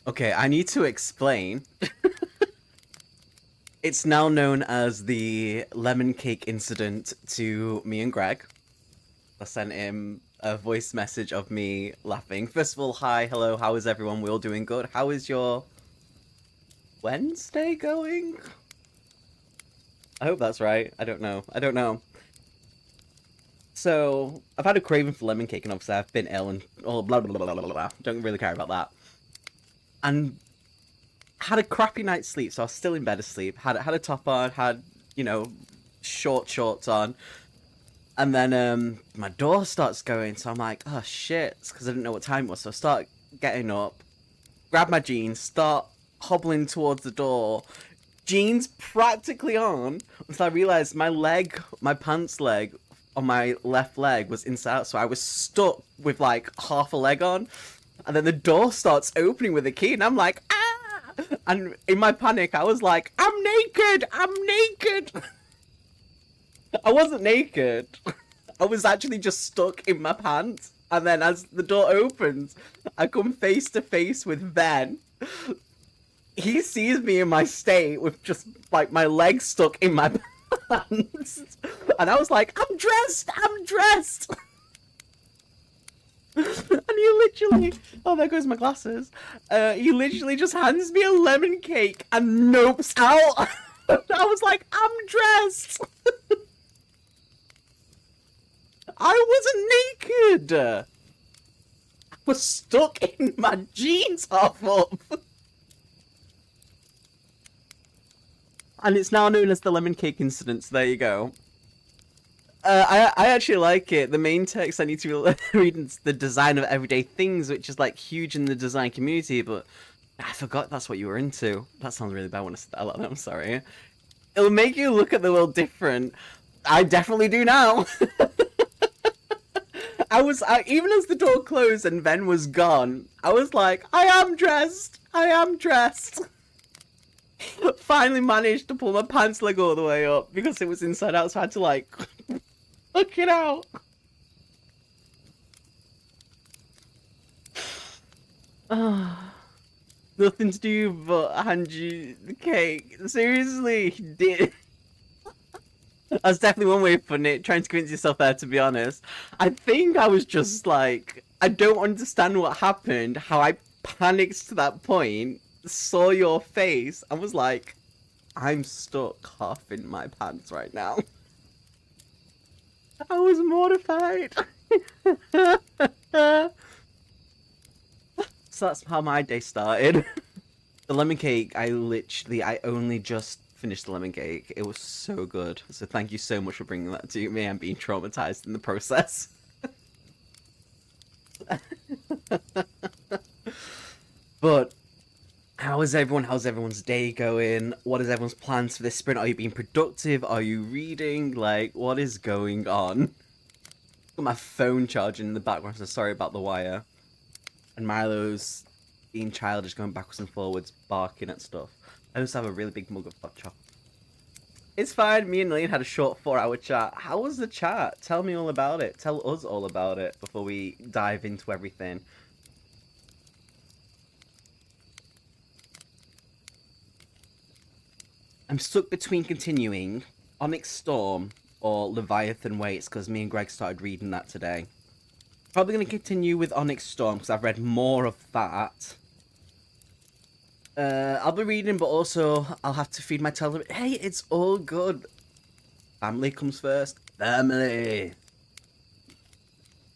Okay, I need to explain. It's now known as the lemon cake incident to me and Greg. I sent him a voice message of me laughing. First of all, hi, hello, how is everyone? We're all doing good. How is your Wednesday going? I hope that's right. I don't know. I don't know. So, I've had a craving for lemon cake, and obviously I've been ill and all blah blah blah blah blah blah. Don't really care about that. And had a crappy night's sleep, so I was still in bed asleep. Had a top on, had, you know, shorts on. And then my door starts going, so I'm like, oh shit, because I didn't know what time it was. So I start getting up, grab my jeans, start hobbling towards the door. Jeans practically on, until I realized my pants leg on my left leg was inside out, so I was stuck with like half a leg on. And then the door starts opening with a key, and I'm like, ah! And in my panic, I was like, I'm naked! I'm naked! I wasn't naked. I was actually just stuck in my pants. And then as the door opens, I come face to face with Ben. He sees me in my state with just like my legs stuck in my pants. And I was like, I'm dressed! I'm dressed! And he literally, oh, there goes my glasses. He literally just hands me a lemon cake and nopes out. I was like, I'm dressed. I wasn't naked. I was stuck in my jeans half up. And it's now known as the lemon cake incident, so there you go. I actually like it. The main text I need to read is the design of everyday things, which is like huge in the design community, but I forgot that's what you were into. That sounds really bad when I said that out loud. I'm sorry. It'll make you look at the world different. I definitely do now. Even as the door closed and Ben was gone, I was like, I am dressed. I am dressed. Finally managed to pull my pants leg all the way up because it was inside out, so I had to like look it out. Nothing to do but hand you the cake. Seriously, did. That's definitely one way of putting it, trying to convince yourself there, to be honest. I think I was just like, I don't understand what happened, how I panicked to that point, saw your face, and was like, I'm stuck half in my pants right now. I was mortified. So that's how my day started. The lemon cake, I only just finished the lemon cake. It was so good. So thank you so much for bringing that to me. I'm being traumatized in the process. But how's everyone's day going? What is everyone's plans for this sprint? Are you being productive? Are you reading? Like, what is going on? Got my phone charging in the background, so sorry about the wire. And Milo's being childish, going backwards and forwards, barking at stuff. I also have a really big mug of hot chocolate. It's fine. Me and Lane had a short 4-hour chat. How was the chat? Tell me all about it. Tell us all about it before we dive into everything. I'm stuck between continuing Onyx Storm or Leviathan Waits because me and Greg started reading that today. Probably going to continue with Onyx Storm because I've read more of that. I'll be reading, but also I'll have to feed my television. Hey, it's all good. Family comes first. Family.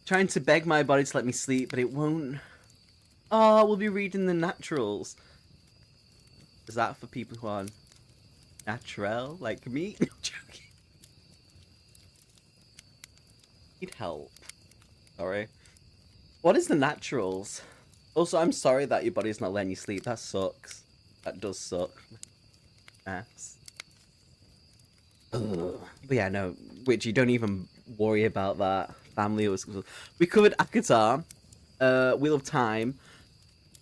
Trying to beg my body to let me sleep, but it won't. Oh, we'll be reading the Naturals. Is that for people who are natural, like me? Joking. Need help. Sorry. What is the Naturals? Also, I'm sorry that your body's not letting you sleep. That sucks. That does suck. Ass. Ugh. But yeah, no, Witchy, don't even worry about that. Family was. We covered Akatar, Wheel of Time,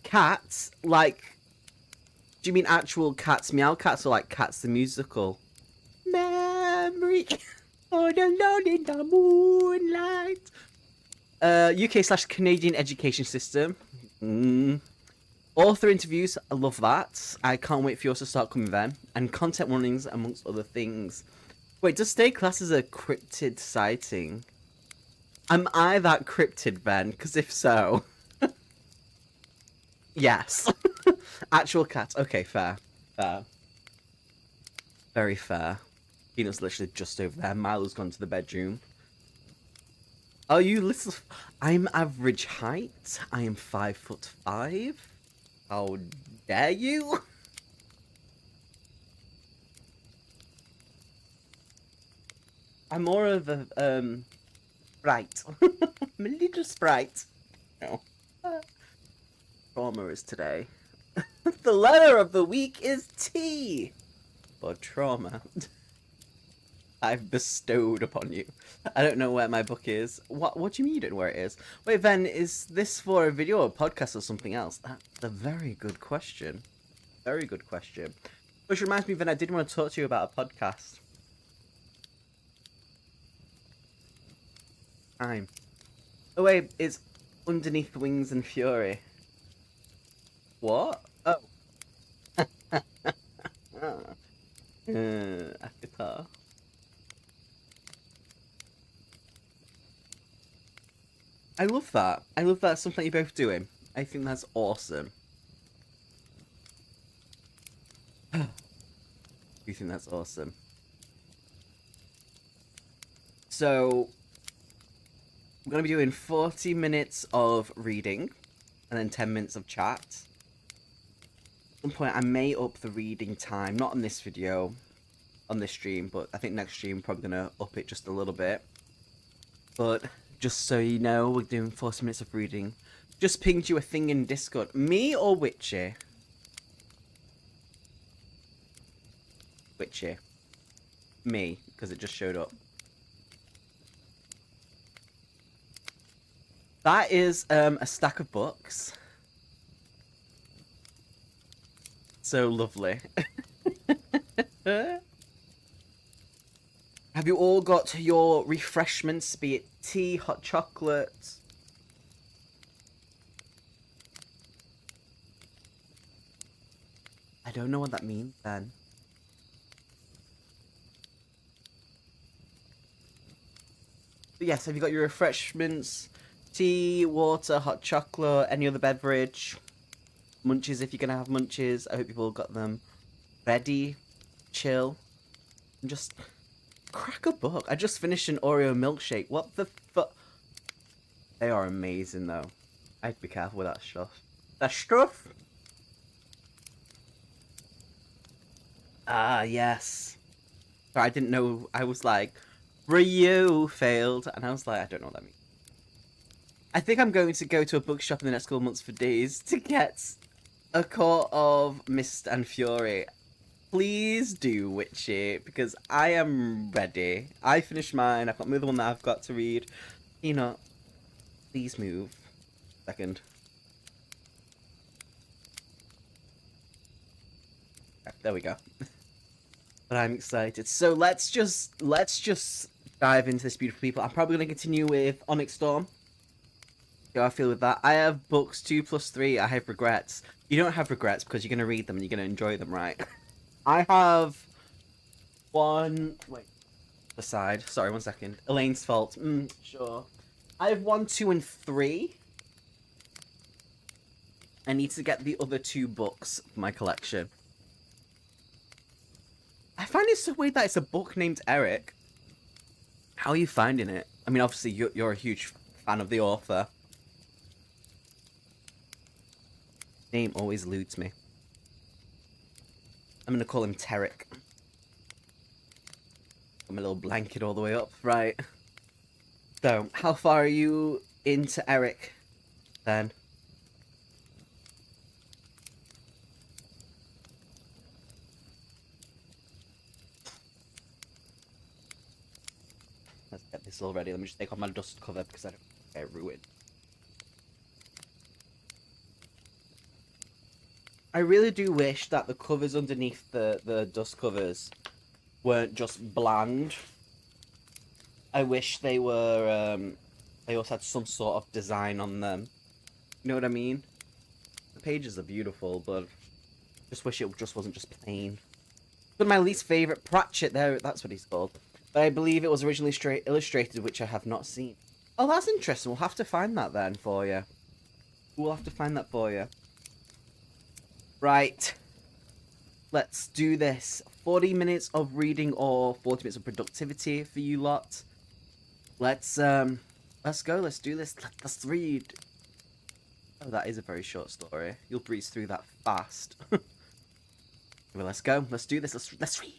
Cats. Like, do you mean actual cats, meow cats, or like Cats the musical? Memory, all alone in the moonlight. UK/Canadian education system. Author interviews, I love that. I can't wait for yours to start coming then. And content warnings, amongst other things. Wait, does stay class as a cryptid sighting? Am I that cryptid then? Because if so... yes. Actual cats. Okay, fair. Fair. Very fair. Peanut's literally just over there. Milo's gone to the bedroom. Oh, you little... I'm average height. I am 5'5". How dare you? I'm more of a, sprite. I'm a little sprite. No. Trauma is today. The letter of the week is T. For trauma. I've bestowed upon you. I don't know where my book is. What do you mean you don't know where it is? Wait, then, is this for a video or a podcast or something else? That's a very good question. Very good question. Which reminds me, then, I did want to talk to you about a podcast. Time. Oh wait, it's Underneath the Wings and Fury. What? Oh. Avatar. I love that. I love that. Something you're both doing. I think that's awesome. You think that's awesome. So, we're going to be doing 40 minutes of reading and then 10 minutes of chat. At some point, I may up the reading time. Not on this video, on this stream, but I think next stream, probably going to up it just a little bit. But... just so you know, we're doing 40 minutes of reading. Just pinged you a thing in Discord. Me or Witchy? Witchy. Me, because it just showed up. That is a stack of books. So lovely. Have you all got your refreshments, be it tea, hot chocolate? I don't know what that means then. But yes, have you got your refreshments? Tea, water, hot chocolate, any other beverage? Munchies if you're going to have munchies. I hope you've all got them ready, chill, and just... crack a book. I just finished an Oreo milkshake. What the fuck? They are amazing, though. I have to be careful with that stuff. That stuff? Ah, yes. So I didn't know. I was like, Ryu failed. And I was like, I don't know what that means. I think I'm going to go to a bookshop in the next couple of months for days to get A Court of Mist and Fury. Please do, Witchy, because I am ready. I finished mine. I've got the other one that I've got to read. You know, please move. Second. There we go. But I'm excited. So let's just dive into this, beautiful people. I'm probably going to continue with Onyx Storm. See how I feel with that. I have books 2 plus 3. I have regrets. You don't have regrets because you're going to read them and you're going to enjoy them, right? I have one... wait. Aside. Sorry, 1 second. Elaine's fault. Sure. I have 1, 2, and 3. I need to get the other 2 books for my collection. I find it so weird that it's a book named Eric. How are you finding it? I mean, obviously, you're a huge fan of the author. Name always eludes me. I'm going to call him Tarek. I'm a little blanket all the way up. Right. So, how far are you into Eric, then? Let's get this all ready. Let me just take off my dust cover because I don't get it ruined. I really do wish that the covers underneath the dust covers weren't just bland. I wish they were, they also had some sort of design on them. You know what I mean? The pages are beautiful, but just wish it just wasn't just plain. But my least favourite, Pratchett, there, that's what he's called. But I believe it was originally straight illustrated, which I have not seen. Oh, that's interesting. We'll have to find that then for you. We'll have to find that for you. Right. Let's do this. 40 minutes of reading or 40 minutes of productivity for you lot. Let's go. Let's do this. Let's read. Oh, that is a very short story. You'll breeze through that fast. Well, let's go. Let's do this. Let's read.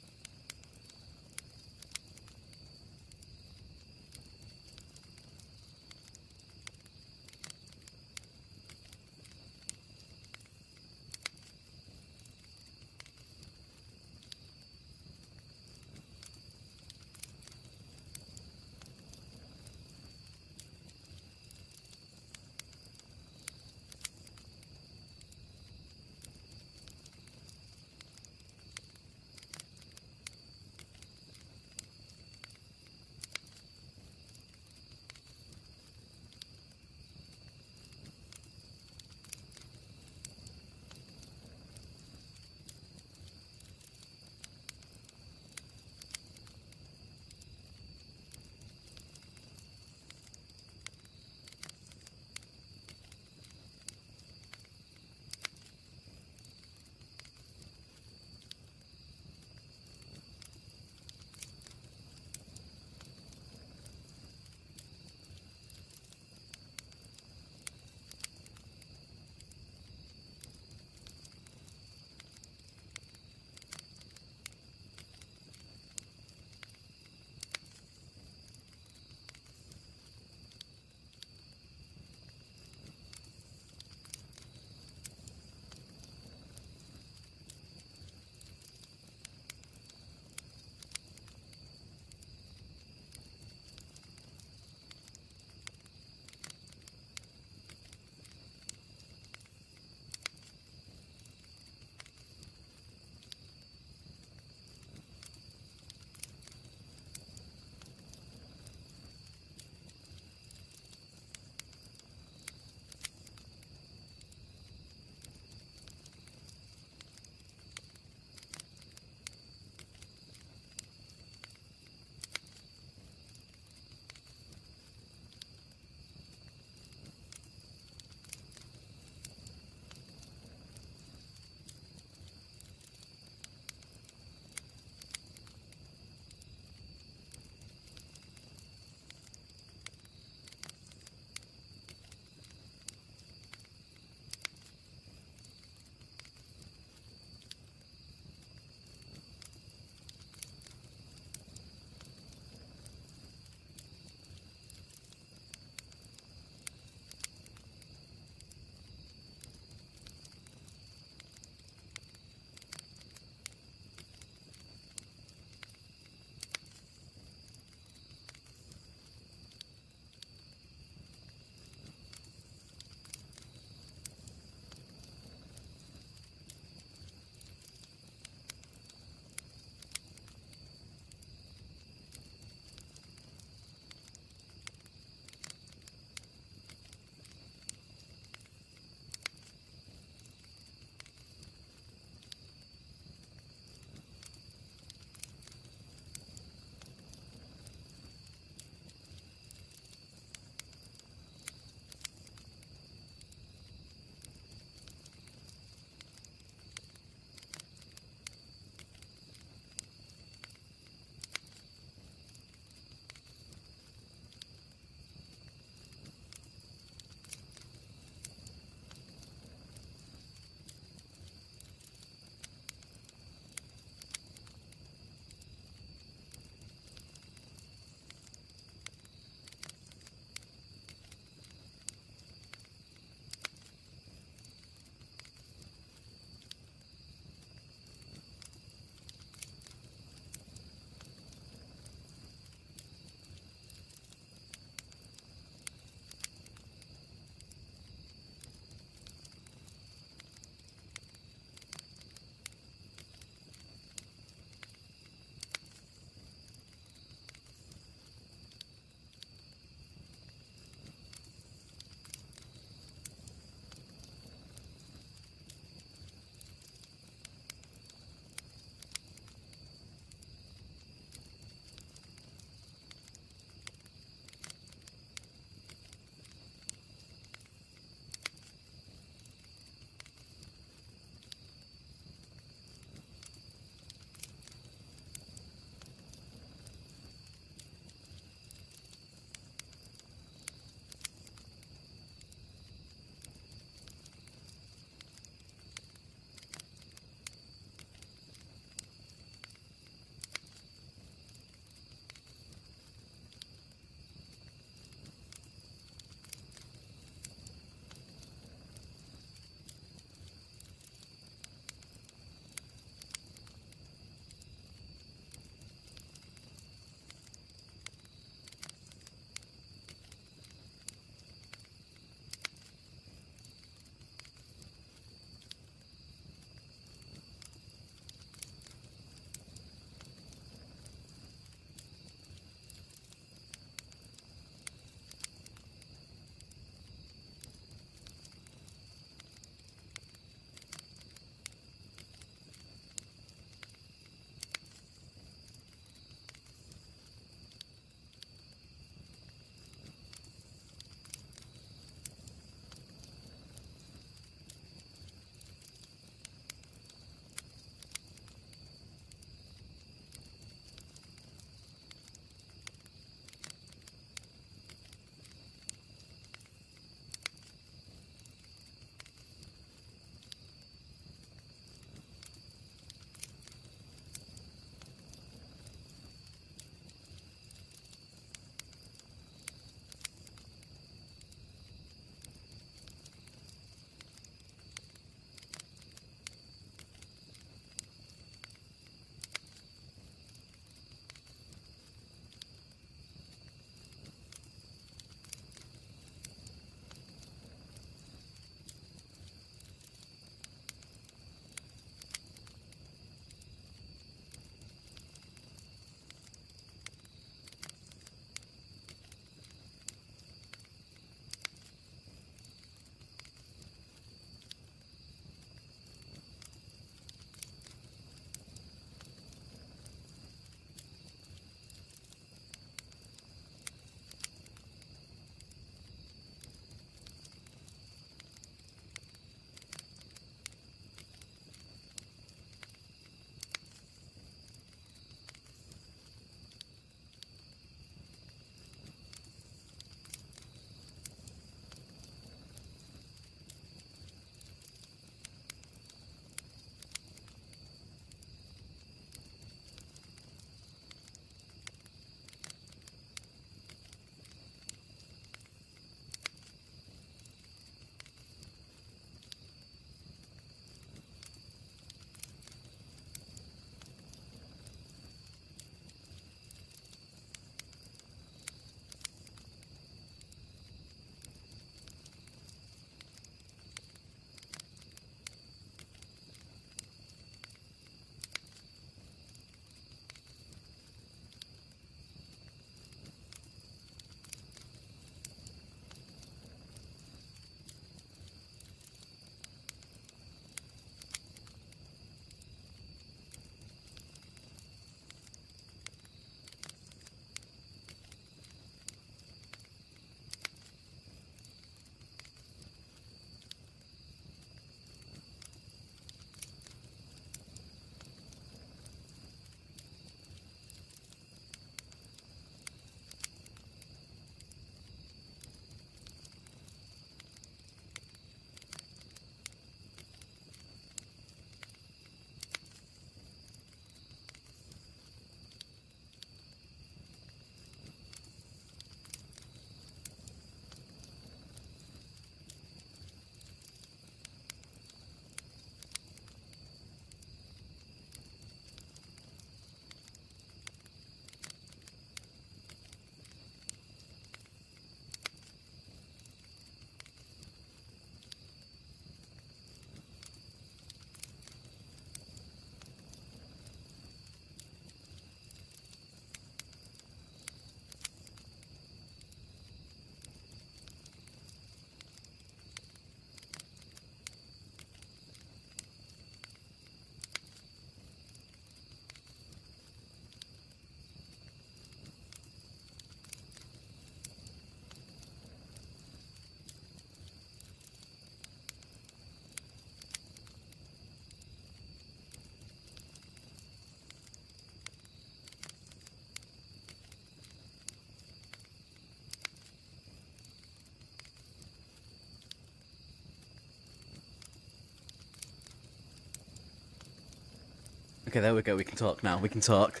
Okay, there we go. We can talk now. We can talk.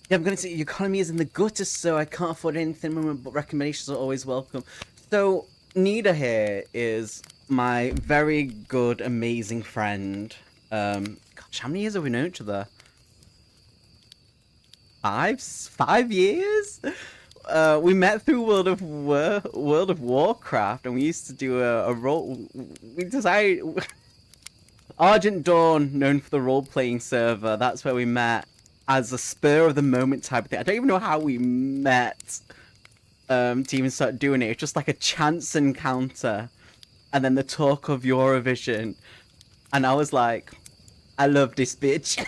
Yeah, I'm going to say your economy is in the gutter, so I can't afford anything, but recommendations are always welcome. So, Nida here is my very good, amazing friend. Gosh, how many years have we known each other? 5 years? We met through World of Warcraft, and we used to do a role. We decided Argent Dawn, known for the role-playing server. That's where we met as a spur of the moment type of thing. I don't even know how we met. To even start doing it. It's just like a chance encounter, and then the talk of Eurovision, and I was like, I love this bitch.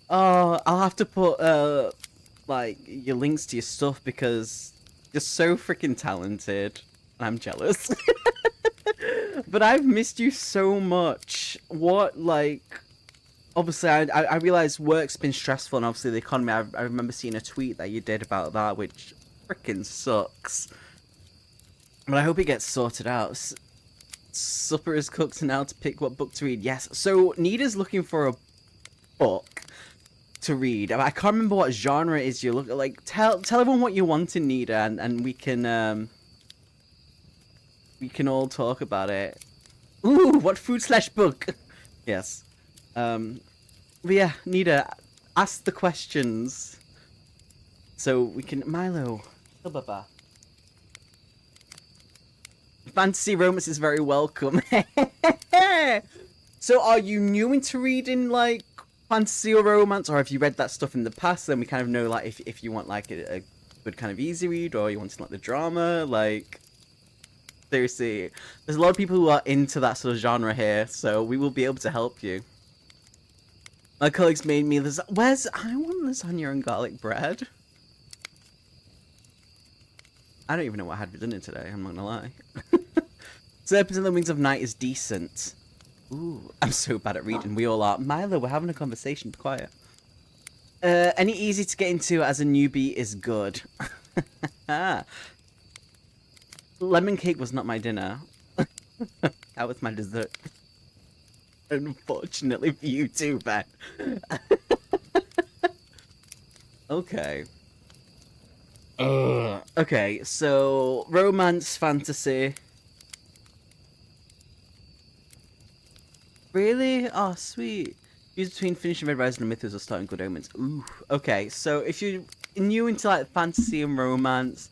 Oh, I'll have to put like your links to your stuff because you're so freaking talented, and I'm jealous. But I've missed you so much. What, like, obviously I realize work's been stressful, and obviously the economy. I remember seeing a tweet that you did about that, which freaking sucks. But I hope it gets sorted out. Supper is cooked now to pick what book to read. Yes. So Nida's looking for a book to read. I can't remember what genre it is you're looking like. Tell everyone what you want in Nida, and we can all talk about it. Ooh, what food/book? Yes. But yeah, Nida, ask the questions. So we can... Milo. Fantasy romance is very welcome. So are you new into reading, like, fantasy or romance? Or have you read that stuff in the past? Then we kind of know, like, if you want, like, a good kind of easy read, or you want to, like, the drama, like... Seriously, there's a lot of people who are into that sort of genre here, so we will be able to help you. My colleagues made me this. I want lasagna and garlic bread. I don't even know what I had for dinner today, I'm not gonna lie. Serpents in the Wings of Night is decent. Ooh, I'm so bad at reading, we all are. Milo, we're having a conversation, be quiet. Any easy to get into as a newbie is good. Lemon cake was not my dinner. That was my dessert. Unfortunately for you too, Ben. Okay. Okay, so romance, fantasy. Really? Oh, sweet. Use between finishing Red Rising and Mythos or starting Good Omens. Ooh. Okay, so if you're new into like fantasy and romance,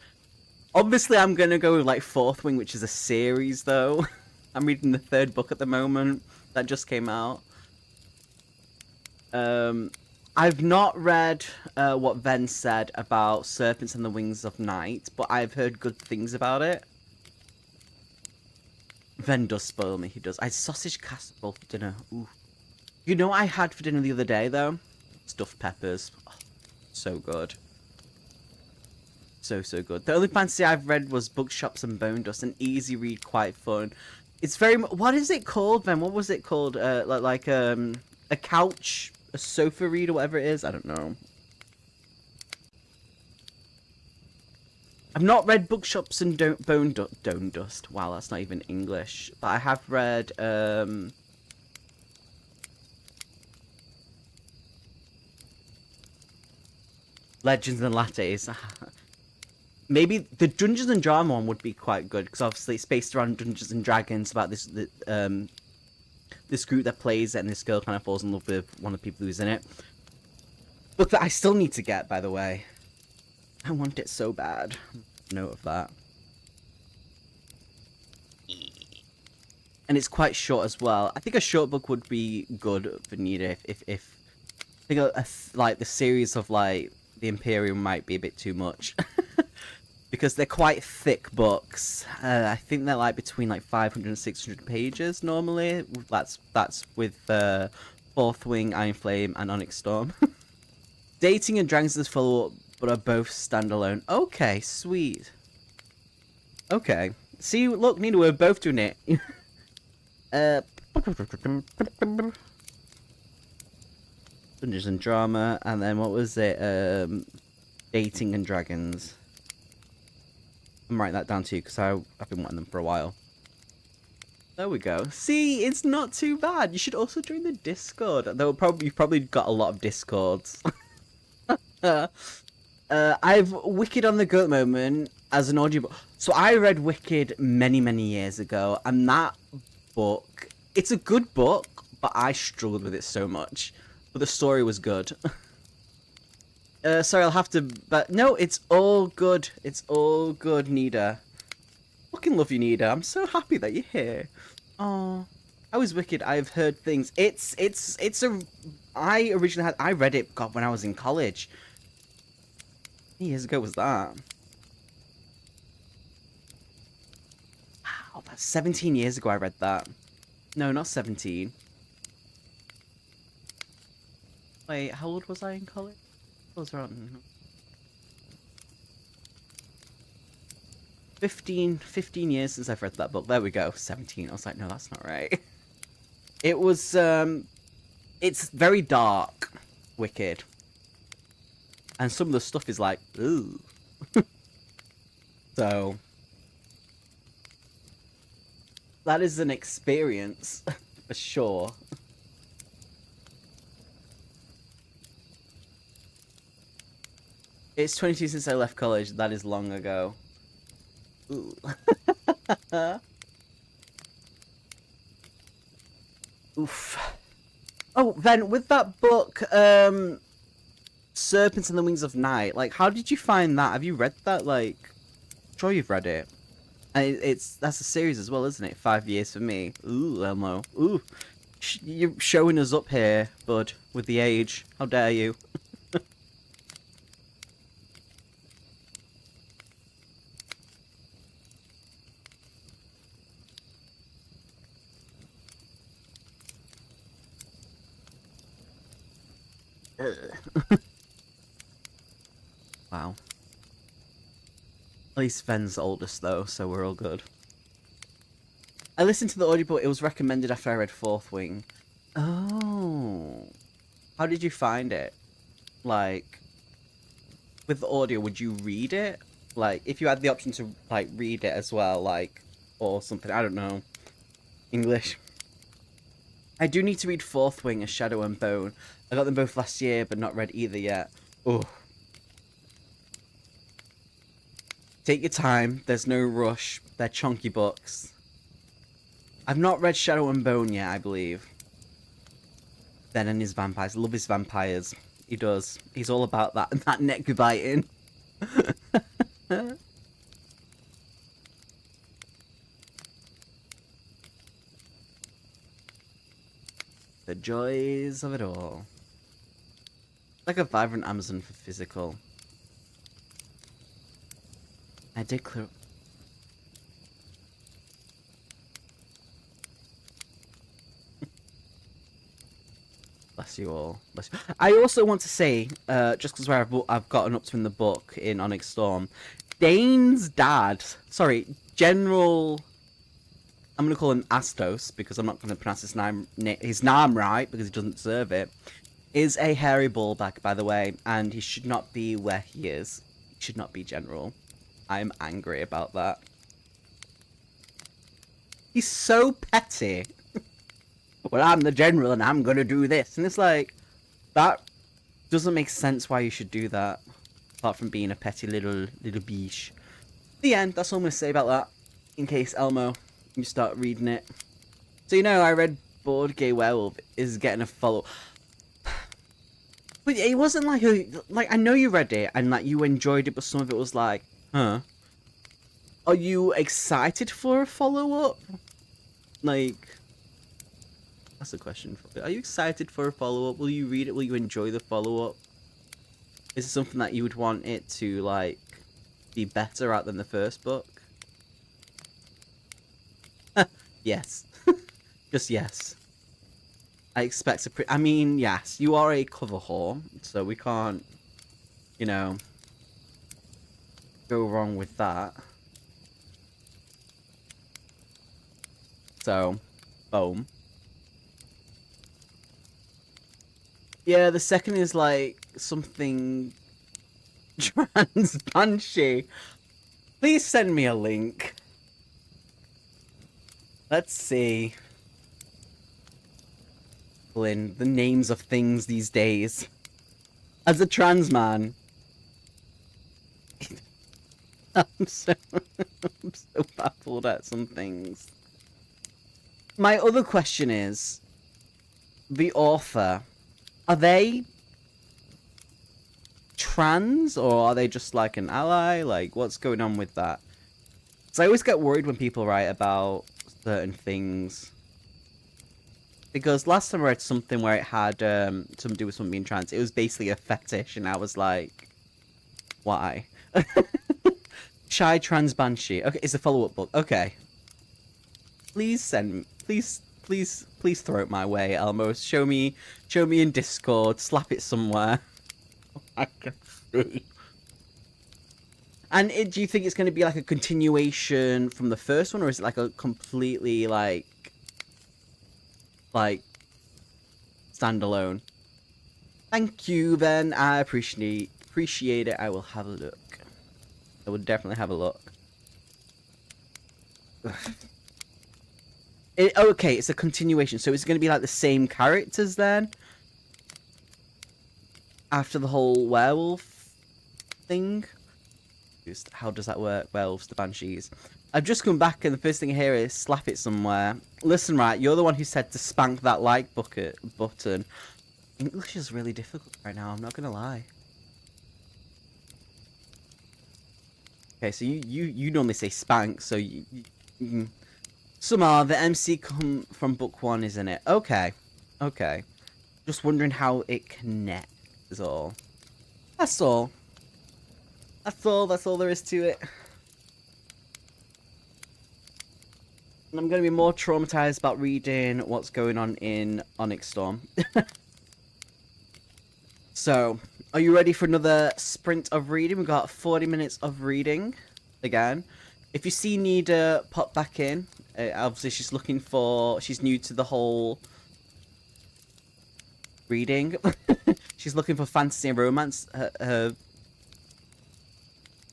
obviously I'm gonna go with like Fourth Wing, which is a series though. I'm reading the 3rd book at the moment that just came out. I've not read what Ven said about Serpents and the Wings of Night, but I've heard good things about it. Ven does spoil me, he does. I had sausage casserole for dinner. Ooh. You know what I had for dinner the other day, though? Stuffed peppers. Oh, so good. So good. The only fantasy I've read was Bookshops and Bone Dust. An easy read, quite fun. It's very... What is it called, Ven? What was it called? Like a couch... A sofa read or whatever it is? I don't know. I've not read Bookshops and Bone Dust. Wow, that's not even English. But I have read... Legends and Lattes. Maybe the Dungeons and Drama one would be quite good, because obviously it's based around Dungeons and Dragons, about this group that plays it, and this girl kind of falls in love with one of the people who's in it. Book that I still need to get, by the way. I want it so bad. Note of that. And it's quite short as well. I think a short book would be good for Nida if I think like the series of like the Imperium might be a bit too much. Because they're quite thick books. I think they're like between like 500 and 600 pages normally. That's with Fourth Wing, Iron Flame, and Onyx Storm. Dating and Dragons is follow-up, but are both standalone. Okay, sweet. Okay. See, look, Nina, we're both doing it. Dungeons and Drama, and then what was it? Dating and Dragons. I'm writing that down too, because I've been wanting them for a while. There we go. See, it's not too bad. You should also join the Discord. Though you've probably got a lot of Discords. I've Wicked on the go at the moment as an audiobook. So I read Wicked many, many years ago, and that book, it's a good book, but I struggled with it so much. But the story was good. Sorry, I'll have to... But no, it's all good. It's all good, Nida. Fucking love you, Nida. I'm so happy that you're here. Oh, I was Wicked. I've heard things. It's a... I originally had... I read it, God, when I was in college. How many years ago was that? Wow, that's 17 years ago I read that. No, not 17. Wait, how old was I in college? I was around 15 years since I've read that book. There we go, 17. I was like, no, that's not right. It was, it's very dark, Wicked. And some of the stuff is like, ooh. So, that is an experience, for sure. It's 22 since I left college. That is long ago. Ooh. Oof. Oh, then with that book, Serpents and the Wings of Night, like, how did you find that? Have you read that? Like, I'm sure you've read it. And that's a series as well, isn't it? 5 years for me. Ooh, Elmo. Ooh. You're showing us up here, bud, with the age. How dare you? Wow. At least Sven's oldest though, so we're all good. I listened to the audiobook. It was recommended after I read Fourth Wing. Oh. How did you find it? Like, with the audio, would you read it? Like, if you had the option to, like, read it as well, like, or something, I don't know. English. I do need to read Fourth Wing, A Shadow and Bone. I got them both last year, but not read either yet. Oh. Take your time. There's no rush. They're chunky books. I've not read Shadow and Bone yet, I believe. Ben and his vampires. I love his vampires. He does. He's all about that neck biting. The joys of it all. Like a vibrant Amazon for physical. I did clear... Bless you all. Bless you. I also want to say, just because where I've gotten up to in the book in Onyx Storm, Dane's dad, sorry, General... I'm going to call him Astos, because I'm not going to pronounce his name right, because he doesn't deserve it, is a hairy ballbag, by the way, and he should not be where he is. He should not be General. I'm angry about that. He's so petty. Well, I'm the General, and I'm going to do this. And it's like, that doesn't make sense why you should do that, apart from being a petty little biche. The end, that's all I'm going to say about that, in case Elmo... you start reading it. So, you know, I read Board Gay Werewolf is getting a follow. But it wasn't like a... Like, I know you read it and, like, you enjoyed it, but some of it was like, huh? Are you excited for a follow-up? Like... That's a question. Are you excited for a follow-up? Will you read it? Will you enjoy the follow-up? Is it something that you would want it to, like, be better at than the first book? Yes. Just yes. I expect I mean, yes, you are a cover whore, so we can't, you know, go wrong with that. So, boom. Yeah, the second is like something trans banshee. Please send me a link. Let's see. Lynn, the names of things these days. As a trans man, I'm so baffled at some things. My other question is, the author, are they trans or are they just like an ally? Like, what's going on with that? So I always get worried when people write about certain things. Because last time I read something where it had something to do with someone being trans, it was basically a fetish, and I was like, why? Shy Trans Banshee. Okay, it's a follow-up book. Okay. Please send, please throw it my way, Elmo. Show me in Discord. Slap it somewhere. I can see. And do you think it's going to be like a continuation from the first one, or is it like a completely like standalone? Thank you, then. I appreciate it. I will have a look. I will definitely have a look. Okay, it's a continuation. So it's going to be like the same characters then? After the whole werewolf thing? How does that work? Werewolves, the banshees. I've just come back and the first thing I hear is slap it somewhere. Listen, right, you're the one who said to spank that like button. English is really difficult right now, I'm not going to lie. Okay, so you normally say spank, so you somehow the MC come from book 1, isn't it? Okay. Okay. Just wondering how it connects is all. That's all. That's all there is to it. And I'm going to be more traumatized about reading what's going on in Onyx Storm. So, are you ready for another sprint of reading? We've got 40 minutes of reading again. If you see Nida pop back in, obviously she's new to the whole reading. She's looking for fantasy and romance.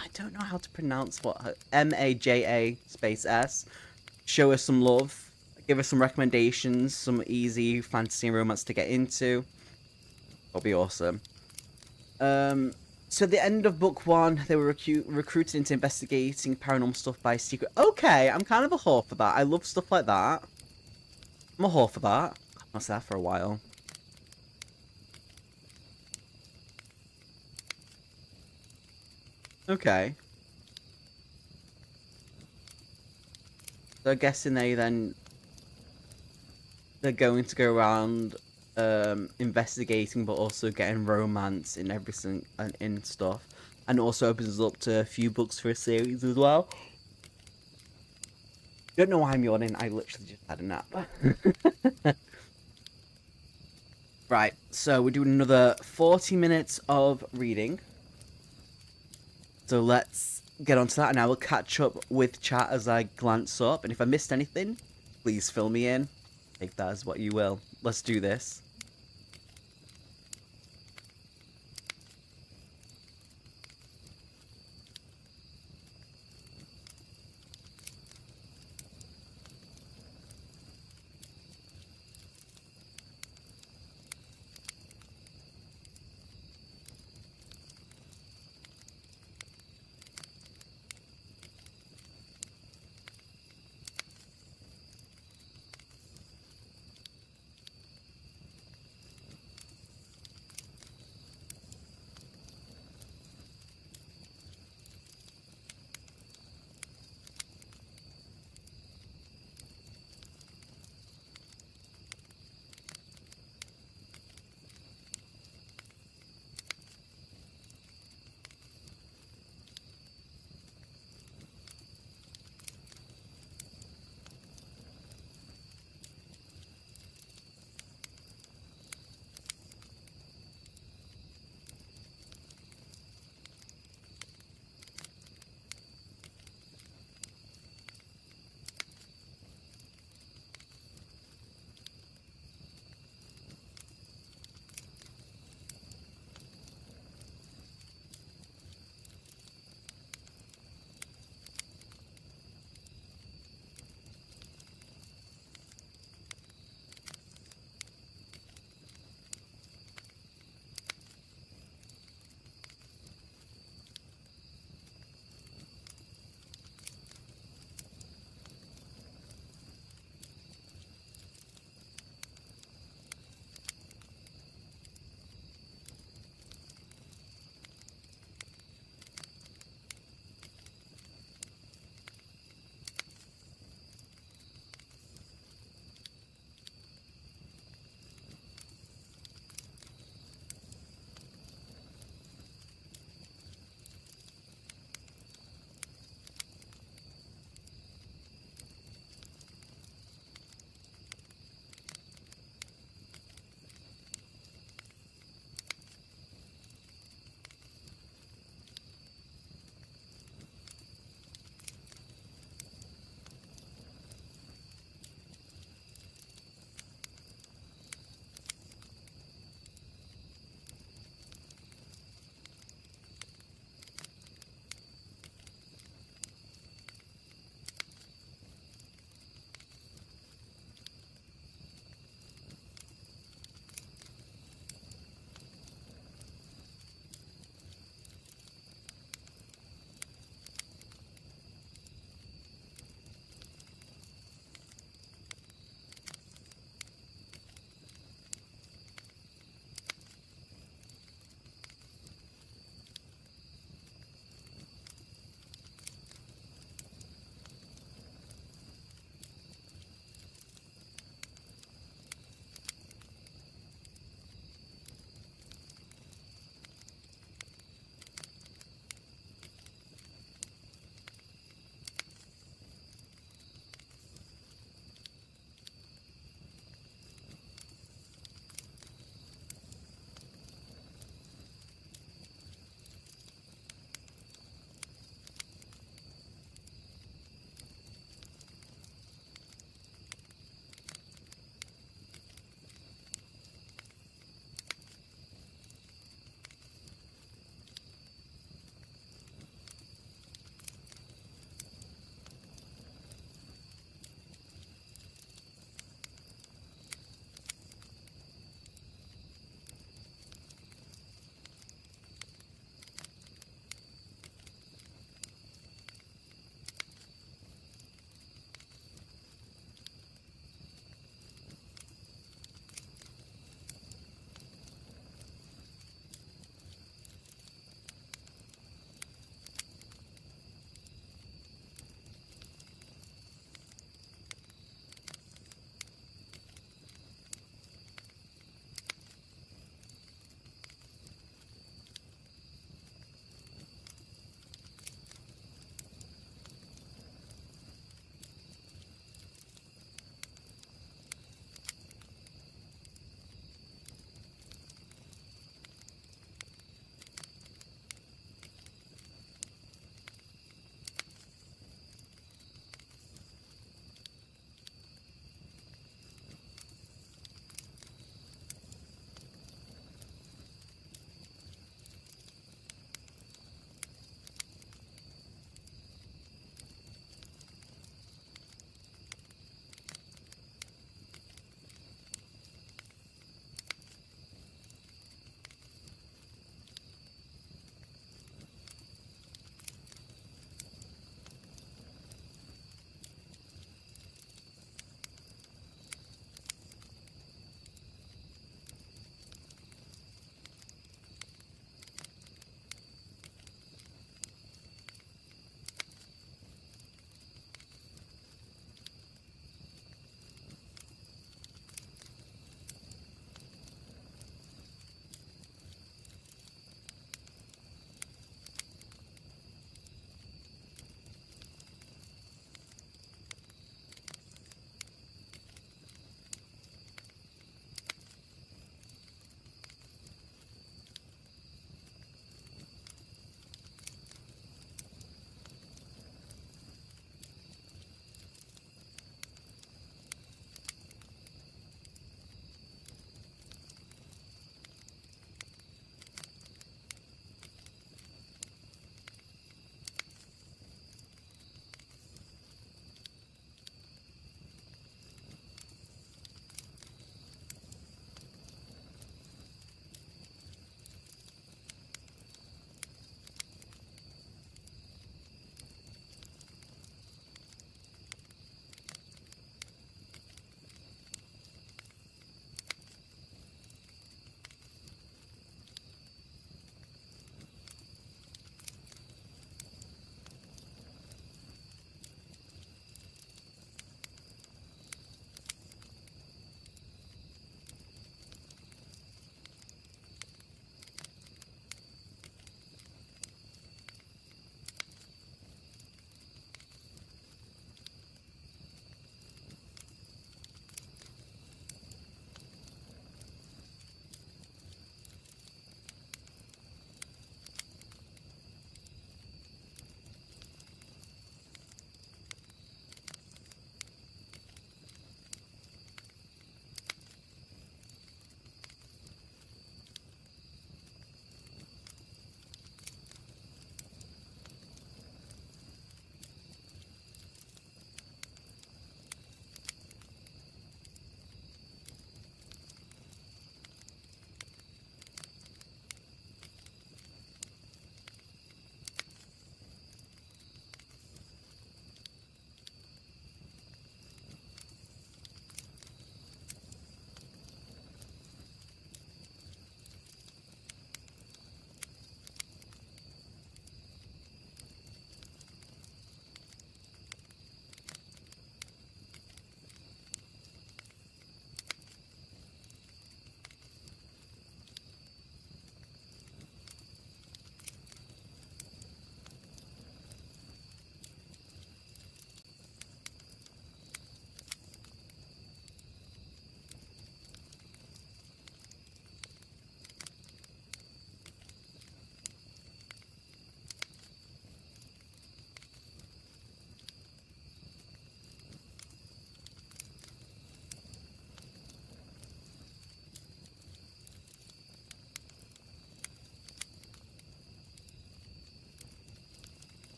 I don't know how to pronounce what her MAJA space S. Show her some love. Give her some recommendations, some easy fantasy and romance to get into. That'll be awesome. So at the end of book 1, they were recruited into investigating paranormal stuff by secret. Okay, I'm kind of a whore for that. I love stuff like that. I'm a whore for that. I've not said that for a while. Okay. So I'm guessing they're going to go around investigating, but also getting romance in everything and in stuff, and also opens up to a few books for a series as well. Don't know why I'm yawning. I literally just had a nap. Right, so we're doing another 40 minutes of reading. So let's get onto that, and I will catch up with chat as I glance up. And if I missed anything, please fill me in. Take that as what you will. Let's do this.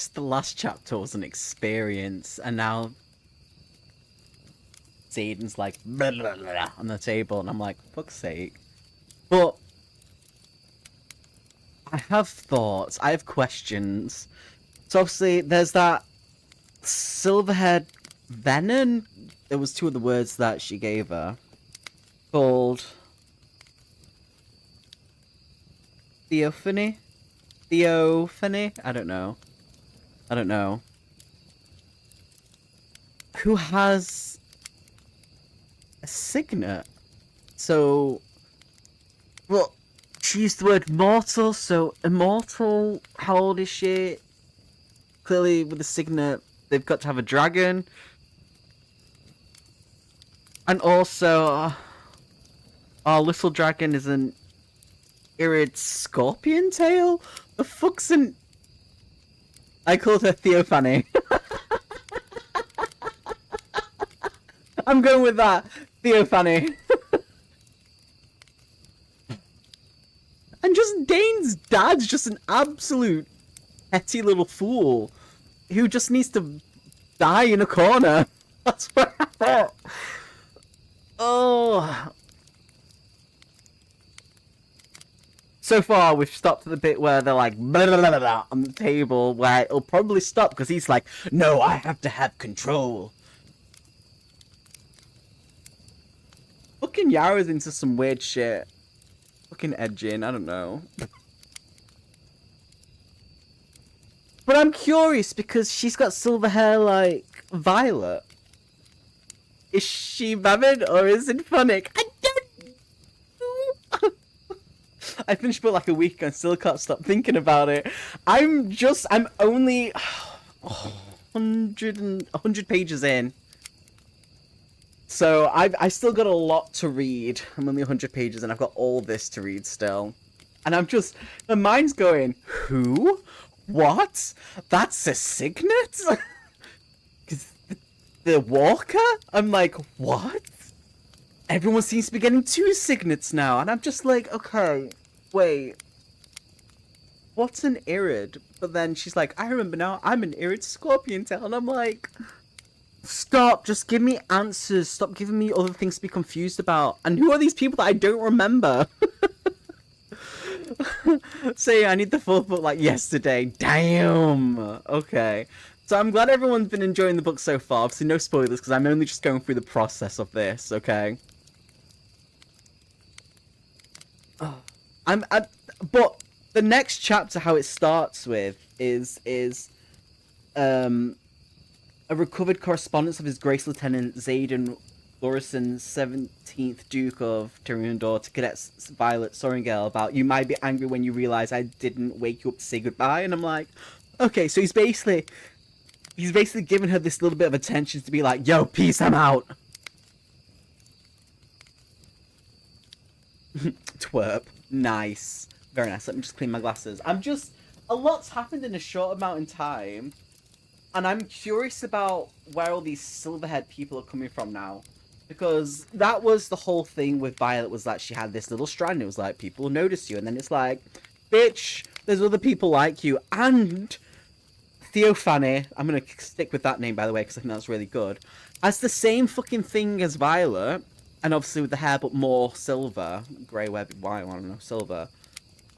the last chapter was an experience, and now Zayden's like blah, blah, blah, on the table, and I'm like, fuck's sake. But I have thoughts, I have questions. So obviously there's that silver-haired venom. There was two of the words that she gave her, called Theophany? I don't know. Who has a signet? So, well, she used the word mortal, so immortal. How old is she? Clearly, with the signet, they've got to have a dragon. And also, our little dragon is an irid scorpion tail? The fuck's an... I called her Theophany. I'm going with that. Theophany. And just Dane's dad's just an absolute petty little fool who just needs to die in a corner. That's what I thought. Oh. So far, we've stopped at the bit where they're like blah, blah, blah, blah, on the table, where it'll probably stop because he's like, no, I have to have control. Fucking Yara's into some weird shit. Fucking edging, I don't know. But I'm curious because she's got silver hair like Violet. Is she Mammon or is it Phonic? I don't know. I finished book like a week ago and still can't stop thinking about it. I'm only 100 pages in. So I still got a lot to read. I'm only 100 pages and I've got all this to read still. And I'm just, my mind's going, who? What? That's a signet? The Walker? I'm like, what? Everyone seems to be getting 2 signets now. And I'm just like, okay, wait. What's an irid? But then she's like, I remember now, I'm an irid scorpion tail. And I'm like, stop, just give me answers. Stop giving me other things to be confused about. And who are these people that I don't remember? Say, I need the full book like yesterday. Damn. Okay. So I'm glad everyone's been enjoying the book so far. Obviously no spoilers because I'm only just going through the process of this, okay? But the next chapter, how it starts with, is a recovered correspondence of His Grace Lieutenant Xaden Lorison, 17th Duke of Tyrrendor, to Cadet Violet Soringale about, you might be angry when you realize I didn't wake you up to say goodbye. And I'm like, okay, so he's basically giving her this little bit of attention to be like, yo, peace, I'm out. Twerp. Nice. Very nice. Let me just clean my glasses. A lot's happened in a short amount of time. And I'm curious about where all these silver-haired people are coming from now. Because that was the whole thing with Violet, was that she had this little strand. It was like, people notice you. And then it's like, bitch, there's other people like you. And Theophany, I'm going to stick with that name, by the way, because I think that's really good, has the same fucking thing as Violet. And obviously with the hair, but more silver. Grey, white, I don't know, silver.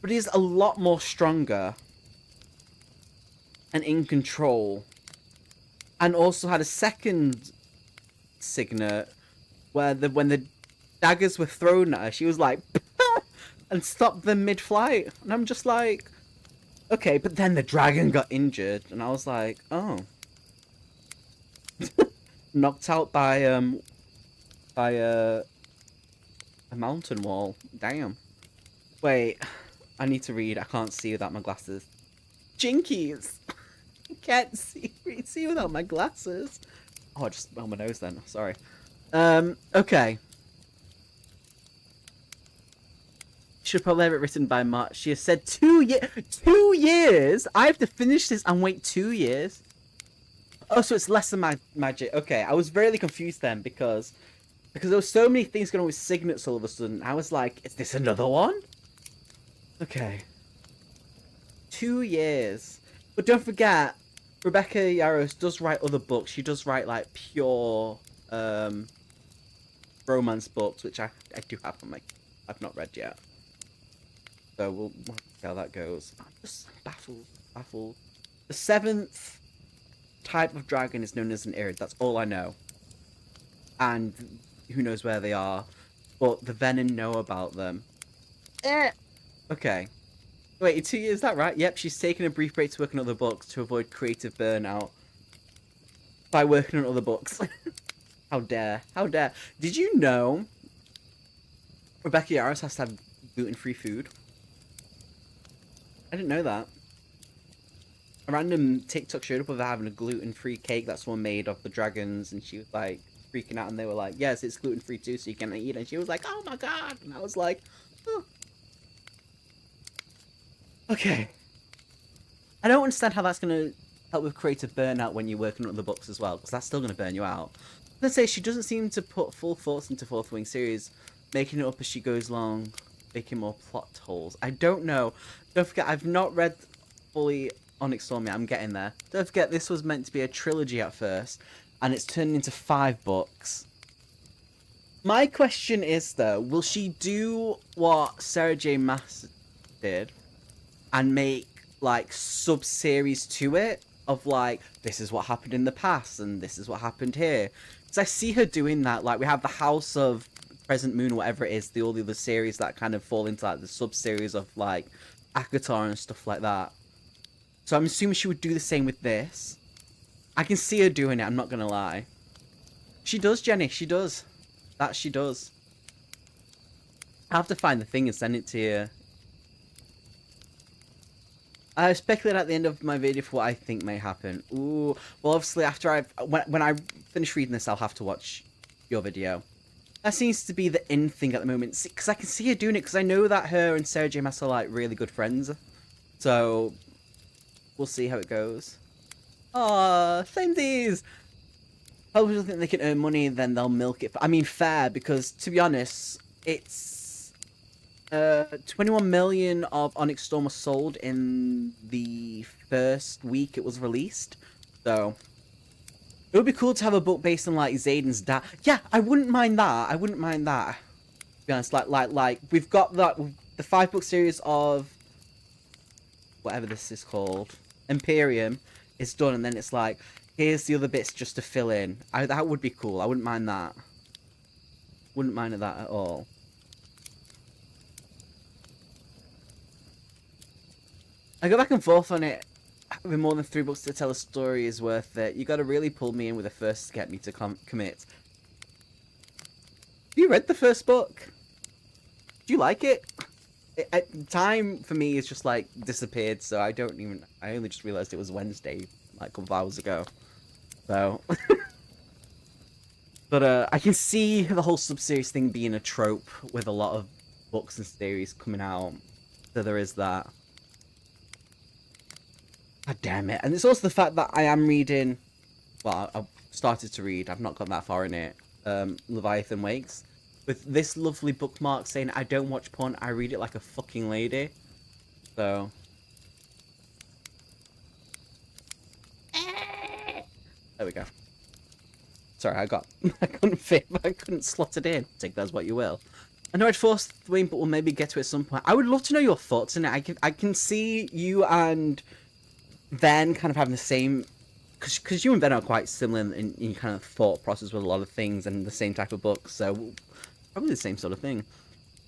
But he's a lot more stronger. And in control. And also had a second signet where when the daggers were thrown at her, she was like, and stopped them mid-flight. And I'm just like, okay, but then the dragon got injured, and I was like, oh. Knocked out by a mountain wall. Damn. Wait, I need to read. I can't see without my glasses. Jinkies! I can't see without my glasses. Oh, just on my nose then. Sorry. Okay. Should probably have it written by March. She has said 2 years. 2 years? I have to finish this and wait 2 years? Oh, so it's less than magic. Okay, I was really confused then because there were so many things going on with signets all of a sudden. I was like, is this another one? Okay. 2 years. But don't forget, Rebecca Yarros does write other books. She does write like pure romance books, which I do have on my I've not read yet. So we'll see how that goes. I'm just baffled. The 7th type of dragon is known as an Irid. That's all I know. And who knows where they are. But the Venom know about them. Okay. Wait, 2 years, is that right? Yep, she's taken a brief break to work on other books to avoid creative burnout. By working on other books. How dare. How dare. Did you know Rebecca Yarros has to have gluten-free food? I didn't know that. A random TikTok showed up with her having a gluten-free cake that's one made of the dragons, and she was like freaking out, and they were like, yes, it's gluten-free too, so you can eat it. And she was like, oh my god. And I was like, oh. Okay. I don't understand how that's going to help with creative burnout when you're working on other books as well, because that's still going to burn you out. Let's say she doesn't seem to put full thoughts into Fourth Wing series, making it up as she goes along, making more plot holes. I don't know. Don't forget, I've not read fully Onyx Storm yet. I'm getting there. Don't forget, this was meant to be a trilogy at first, and it's turned into 5 books. My question is, though, will she do what Sarah J. Maas did and make, like, sub-series to it? Of, like, this is what happened in the past, and this is what happened here. Because I see her doing that. Like, we have the House of Crescent Moon, or whatever it is, all the other series that kind of fall into, like, the sub-series of, like, Akatar and stuff like that. So I'm assuming she would do the same with this. I can see her doing it, I'm not gonna lie. She does, Jenny, she does. That she does. I'll have to find the thing and send it to you. I speculate at the end of my video for what I think may happen. Ooh, well, obviously after when I finish reading this, I'll have to watch your video. That seems to be the in thing at the moment, because I can see her doing it, because I know that her and Sarah J. Maas are, like, really good friends. So, we'll see how it goes. Aww, samesies! Publishers think they can earn money, then they'll milk it. I mean, fair, because, to be honest, it's 21 million of Onyx Storm was sold in the first week it was released. So, it would be cool to have a book based on, like, Xaden's dad. Yeah, I wouldn't mind that. I wouldn't mind that. To be honest, like, we've got that, the 5-book series of whatever this is called, Imperium, is done, and then it's like, here's the other bits just to fill in. That would be cool. I wouldn't mind that. Wouldn't mind that at all. I go back and forth on it. Having more than 3 books to tell a story is worth it. You gotta really pull me in with the first to get me to commit. Have you read the first book? Do you like it? Time for me is just like disappeared, so I only just realized it was Wednesday like a couple of hours ago. So but I can see the whole sub-series thing being a trope with a lot of books and series coming out. So there is that. God damn it. And it's also the fact that I am reading, well, I've started to read, I've not got that far in it, Leviathan Wakes. With this lovely bookmark saying, I don't watch porn, I read it like a fucking lady. So. There we go. Sorry, I couldn't slot it in. Take that as what you will. I know I'd force the wing, but we'll maybe get to it at some point. I would love to know your thoughts on it. I can see you and Ven kind of having the same, because you and Ven are quite similar in kind of thought process with a lot of things and the same type of books, so probably the same sort of thing.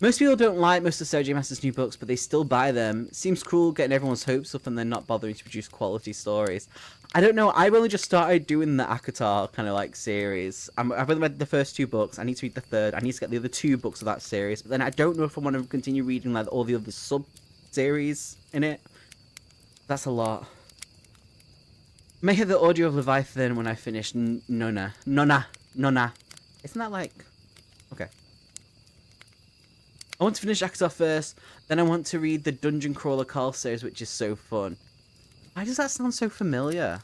Most people don't like most of Sarah J. Maas's new books, but they still buy them. It seems cruel getting everyone's hopes up and then not bothering to produce quality stories. I don't know, I've only just started doing the Akatar kind of like series. I've only read the first 2 books, I need to read the 3rd, I need to get the other 2 books of that series, but then I don't know if I want to continue reading like all the other sub-series in it. That's a lot. I may hear the audio of Leviathan when I finish Nona. Isn't that like... Okay. I want to finish Akatar first, then I want to read the Dungeon Crawler Carl series, which is so fun. Why does that sound so familiar?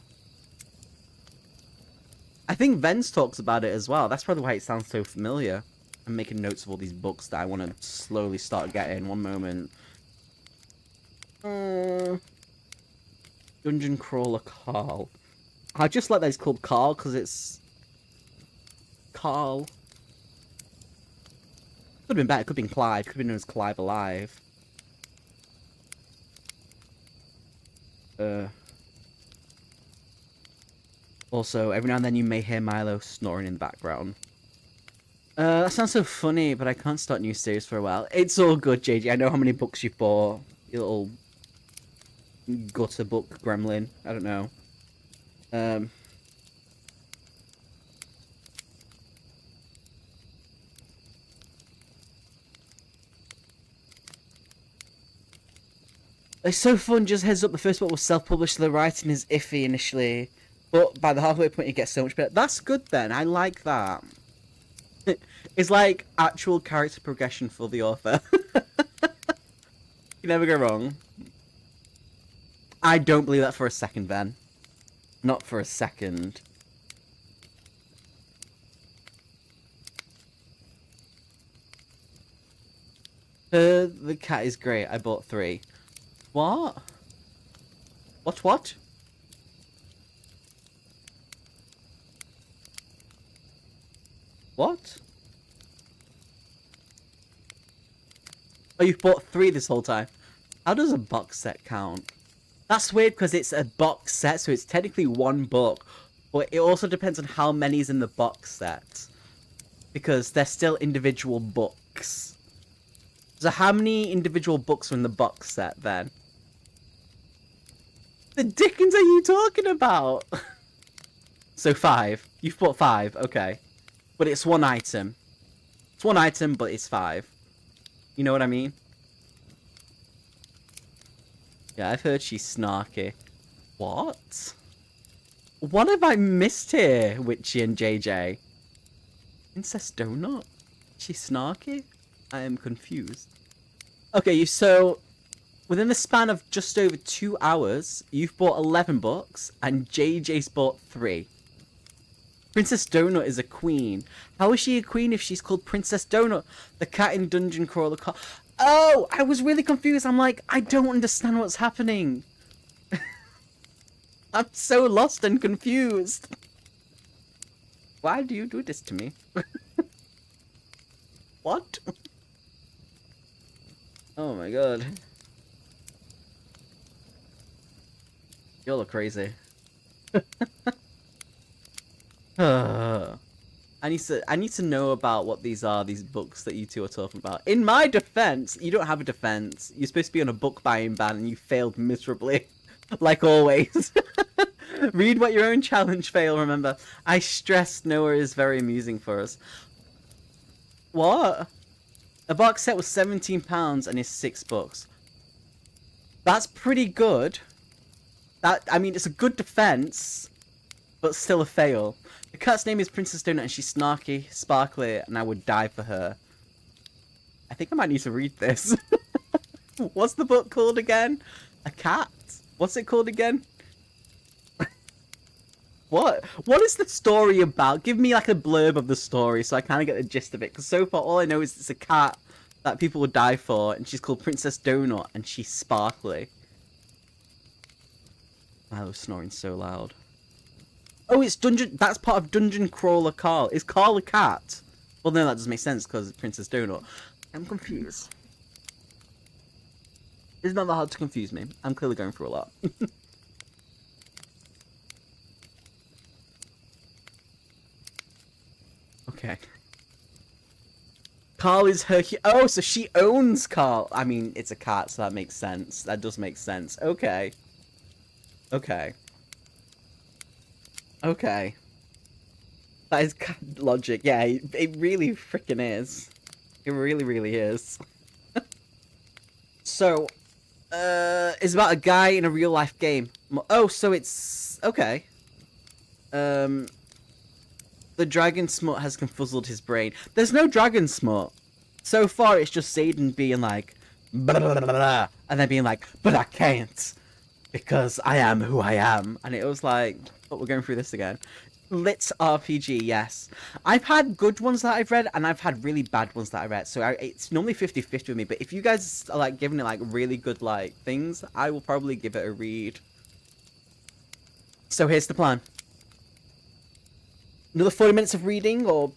I think Vence talks about it as well. That's probably why it sounds so familiar. I'm making notes of all these books that I want to slowly start getting. One moment. Dungeon Crawler Carl. I just like that it's called Carl because it's Carl. Could have been better. Could have been Clive. Could have been known as Clive Alive. Also, every now and then you may hear Milo snoring in the background. That sounds so funny, but I can't start new series for a while. It's all good, JJ. I know how many books you've bought. You little gutter book gremlin. I don't know. It's so fun. Just heads up, the first book was self-published, so the writing is iffy initially. But by the halfway point, it gets so much better. That's good then. I like that. It's like actual character progression for the author. You never go wrong. I don't believe that for a second, Ben. Not for a second. The cat is great. I bought 3. What? What? What? Oh, you've bought 3 this whole time. How does a box set count? That's weird because it's a box set, so it's technically 1 book. But it also depends on how many is in the box set. Because they're still individual books. So how many individual books are in the box set then? The dickens are you talking about? So 5. You've bought 5, okay. But it's 1 item. It's 1 item, but it's 5. You know what I mean? Yeah, I've heard she's snarky. What? What have I missed here, Witchy and JJ? Princess Donut? She's snarky? I am confused. Okay, so within the span of just over 2 hours, you've bought 11 books, and JJ's bought 3. Princess Donut is a queen. How is she a queen if she's called Princess Donut? The cat in Dungeon Crawler Carl. Oh, I was really confused. I'm like, I don't understand what's happening. I'm so lost and confused. Why do you do this to me? What? Oh my god. You look crazy. I need to know about what these books that you two are talking about. In my defense, you don't have a defense. You're supposed to be on a book buying ban and you failed miserably. Like always. Read what your own challenge fail, remember. I stressed Noah is very amusing for us. What? A box set was £17 and is 6 books. That's pretty good. I mean, it's a good defense, but still a fail. The cat's name is Princess Donut and she's snarky, sparkly, and I would die for her. I think I might need to read this. What's the book called again? A cat? What's it called again? What? What is the story about? Give me like a blurb of the story so I kind of get the gist of it. Because so far all I know is it's a cat that people would die for and she's called Princess Donut and she's sparkly. I was snoring so loud. Oh, it's that's part of Dungeon Crawler Carl. Is Carl a cat? Well, no, that doesn't make sense because it's Princess Donut. I'm confused. It's not that hard to confuse me. I'm clearly going through a lot. Okay. Carl is her... Oh, so she owns Carl. I mean, it's a cat, so that makes sense. That does make sense. Okay. Okay. Okay. That is logic. Yeah, it really freaking is. It really, really is. So, it's about a guy in a real life game. Oh, so it's... Okay. The dragon smut has confuzzled his brain. There's no dragon smut. So far, it's just Zayden being like... Blah, blah, blah, blah, and then being like, but I can't. Because I am who I am. And it was like, oh, we're going through this again. Lit RPG, yes. I've had good ones that I've read, and I've had really bad ones that I read. So it's normally 50-50 with me. But if you guys are like giving it like really good like things, I will probably give it a read. So here's the plan. Another 40 minutes of reading or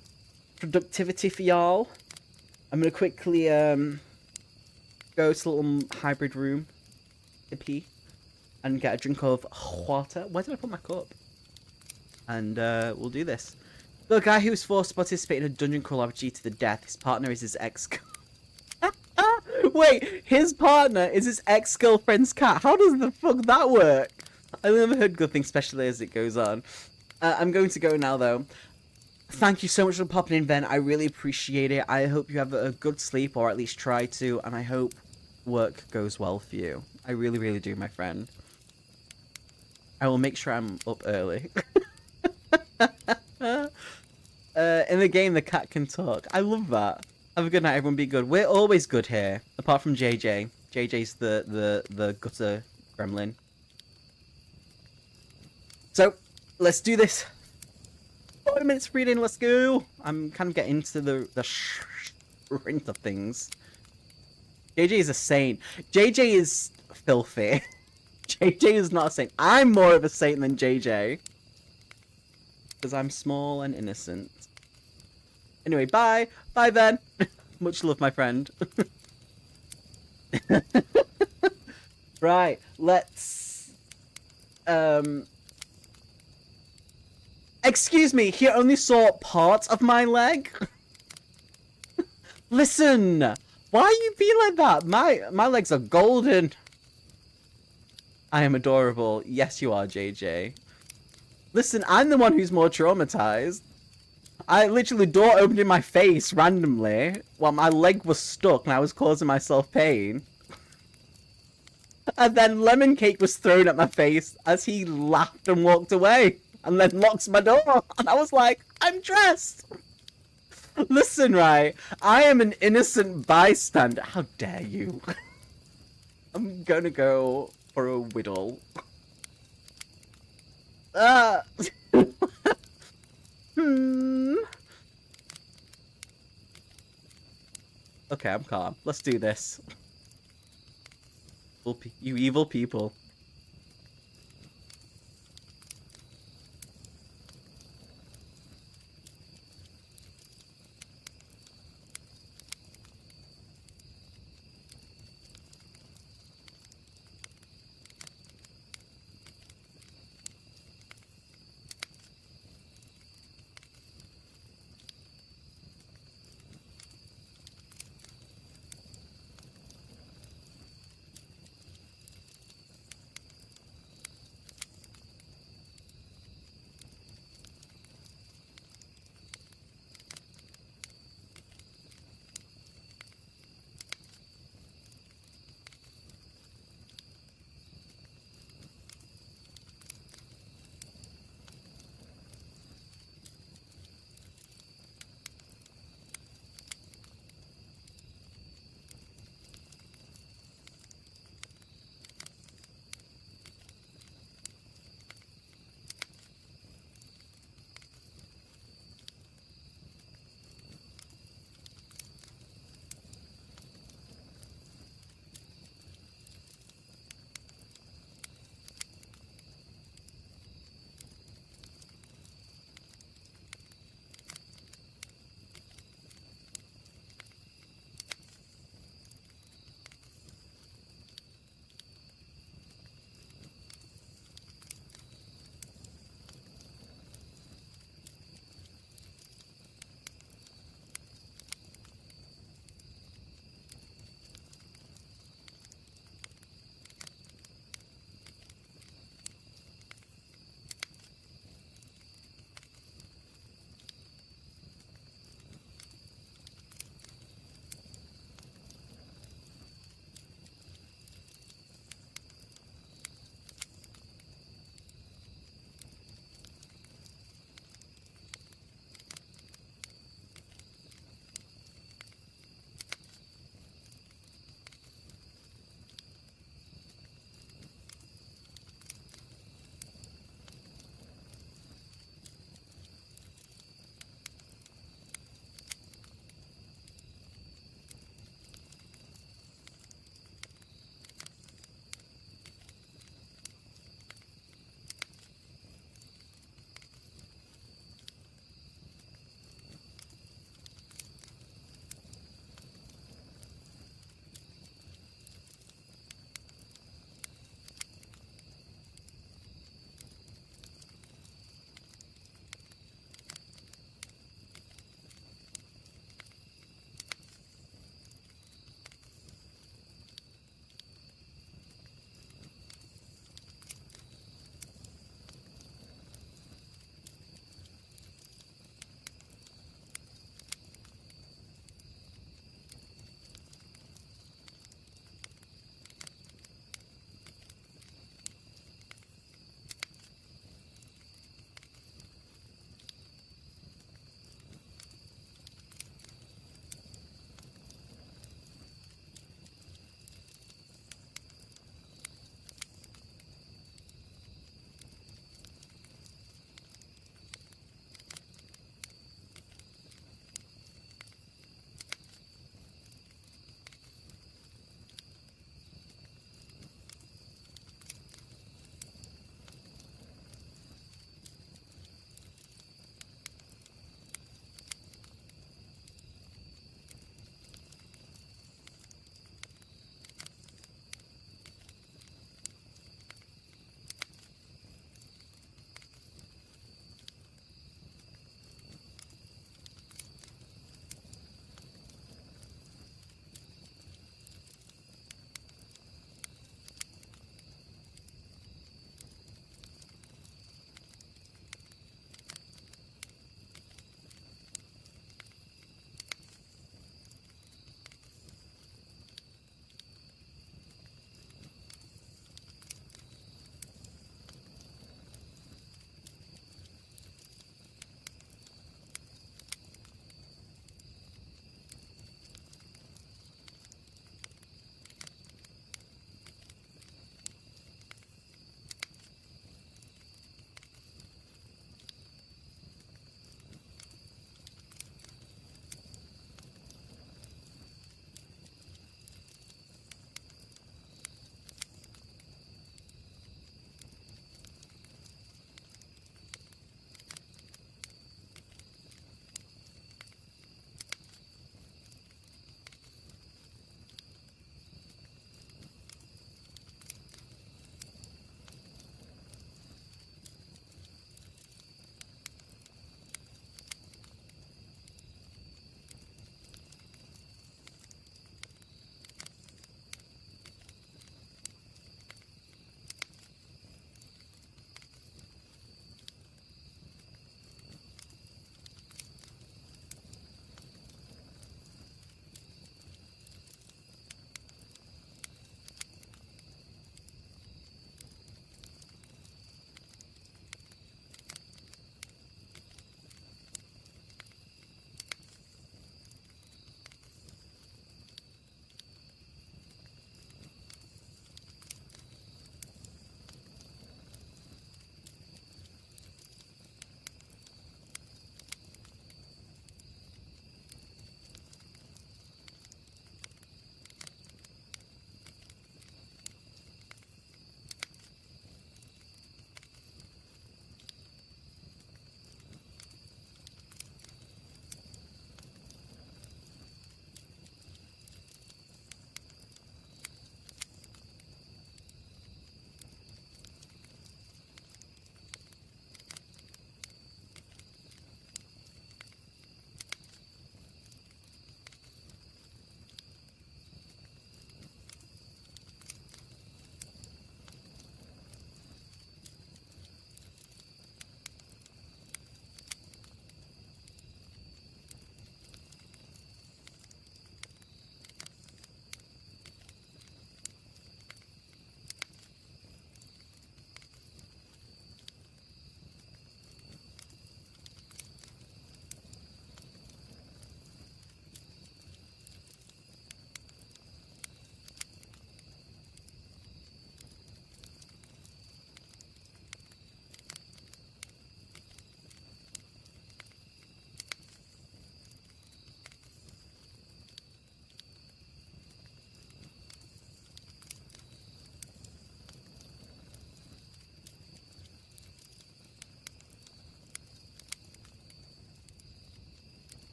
productivity for y'all. I'm gonna quickly go to a little hybrid room to pee and get a drink of water. Where did I put my cup? And we'll do this. The guy who was forced to participate in a dungeon crawl RPG to the death. His partner is his ex. Wait, his partner is his ex-girlfriend's cat. How does the fuck that work? I've never heard good things, especially as it goes on. I'm going to go now, though. Thank you so much for popping in, Ben. I really appreciate it. I hope you have a good sleep, or at least try to, and I hope work goes well for you. I really, really do, my friend. I will make sure I'm up early. In the game, the cat can talk. I love that. Have a good night, everyone. Be good. We're always good here, apart from JJ. JJ's the gutter gremlin. So, let's do this. 40 minutes reading, let's go. I'm kind of getting into the sprint of things. JJ is a saint. JJ is filthy. JJ is not a saint. I'm more of a saint than JJ. Because I'm small and innocent. Anyway, bye. Bye, then. Much love, my friend. Right, let's... Excuse me, he only saw part of my leg? Listen! Why are you being like that? My legs are golden. I am adorable. Yes, you are, JJ. Listen, I'm the one who's more traumatized. I literally, the door opened in my face randomly while my leg was stuck and I was causing myself pain. And then lemon cake was thrown at my face as he laughed and walked away. And then locks my door. And I was like, I'm dressed. Listen, right. I am an innocent bystander. How dare you? I'm gonna go for a whittle. Okay, I'm calm. Let's do this. You evil people.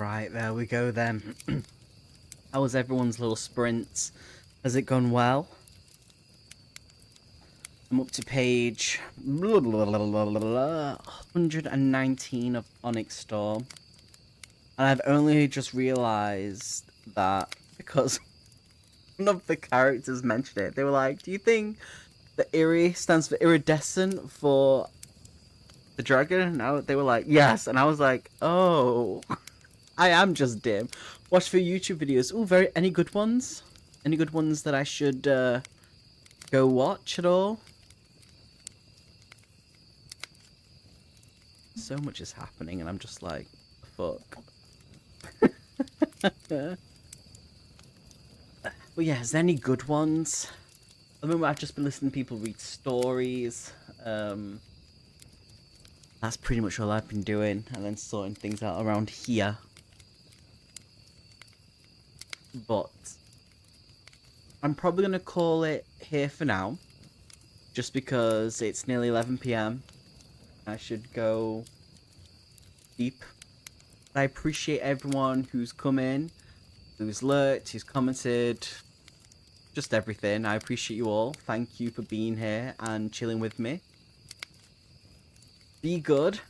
Right, there we go then. How was everyone's little sprint? Has it gone well? I'm up to page 119 of Onyx Storm. And I've only just realised that because one of the characters mentioned it. They were like, do you think the Iri stands for iridescent for the dragon? And they were like, yes. And I was like, oh, I am just dim. Watch for YouTube videos. Ooh, any good ones? Any good ones that I should go watch at all? So much is happening and I'm just like, fuck. But yeah, is there any good ones? At the moment I've just been listening to people read stories. That's pretty much all I've been doing, and then sorting things out around here. But I'm probably going to call it here for now, just because it's nearly 11 PM. I should go deep. I appreciate everyone who's come in, who's lurked, who's commented, just everything. I appreciate you all. Thank you for being here and chilling with me. Be good.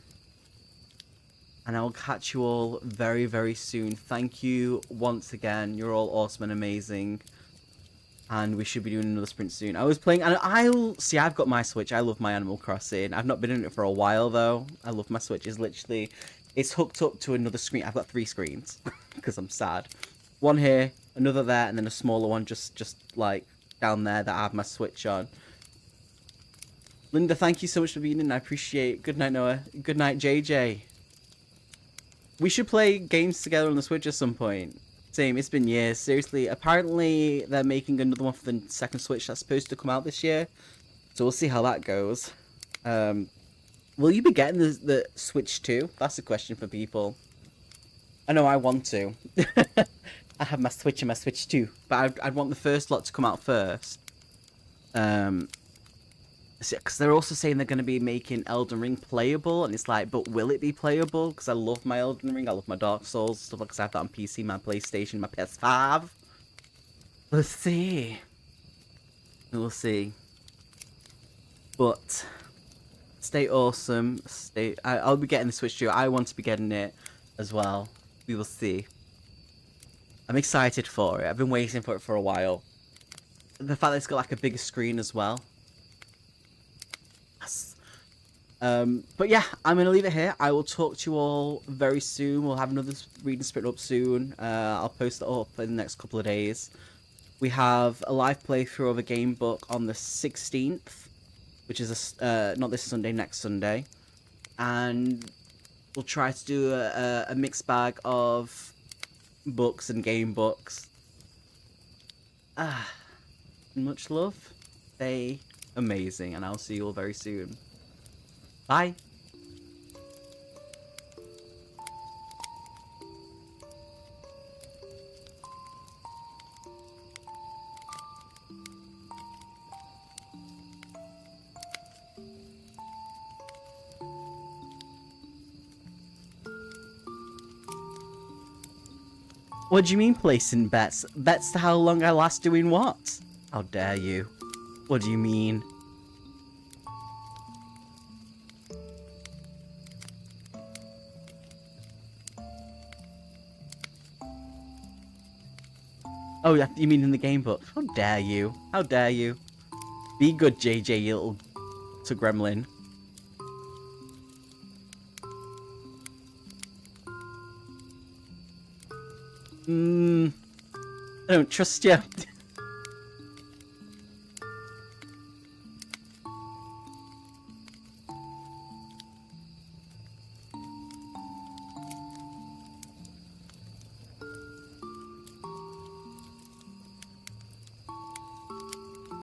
And I'll catch you all very, very soon. Thank you once again. You're all awesome and amazing. And we should be doing another sprint soon. I was playing, and I've got my Switch. I love my Animal Crossing. I've not been in it for a while, though. I love my Switch. It's hooked up to another screen. I've got 3 screens, because I'm sad. One here, another there, and then a smaller one just like, down there that I have my Switch on. Linda, thank you so much for being in. I appreciate it. Good night, Noah. Good night, JJ. We should play games together on the Switch at some point. Same, it's been years. Seriously, apparently they're making another one for the second Switch that's supposed to come out this year. So we'll see how that goes. Will you be getting the Switch 2? That's a question for people. I know I want to. I have my Switch and my Switch 2. But I'd want the first lot to come out first. Because they're also saying they're going to be making Elden Ring playable, and it's like, but will it be playable? Because I love my Elden Ring, I love my Dark Souls, stuff like that. I have that on PC, my PlayStation, my PS5. Let's see. We'll see. But stay awesome. I'll be getting the Switch too. I want to be getting it as well. We will see. I'm excited for it. I've been waiting for it for a while. The fact that it's got like a bigger screen as well. But yeah, I'm going to leave it here. I will talk to you all very soon. We'll have another reading sprint up soon. I'll post it up in the next couple of days. We have a live playthrough of a game book on the 16th, which is not this Sunday, next Sunday. And we'll try to do a mixed bag of books and game books. Much love. Stay amazing, and I'll see you all very soon. Bye. What do you mean placing bets? Bets to how long I last doing what? How dare you? What do you mean? Oh, you mean in the game book? How dare you? How dare you? Be good, JJ, you little gremlin. I don't trust you.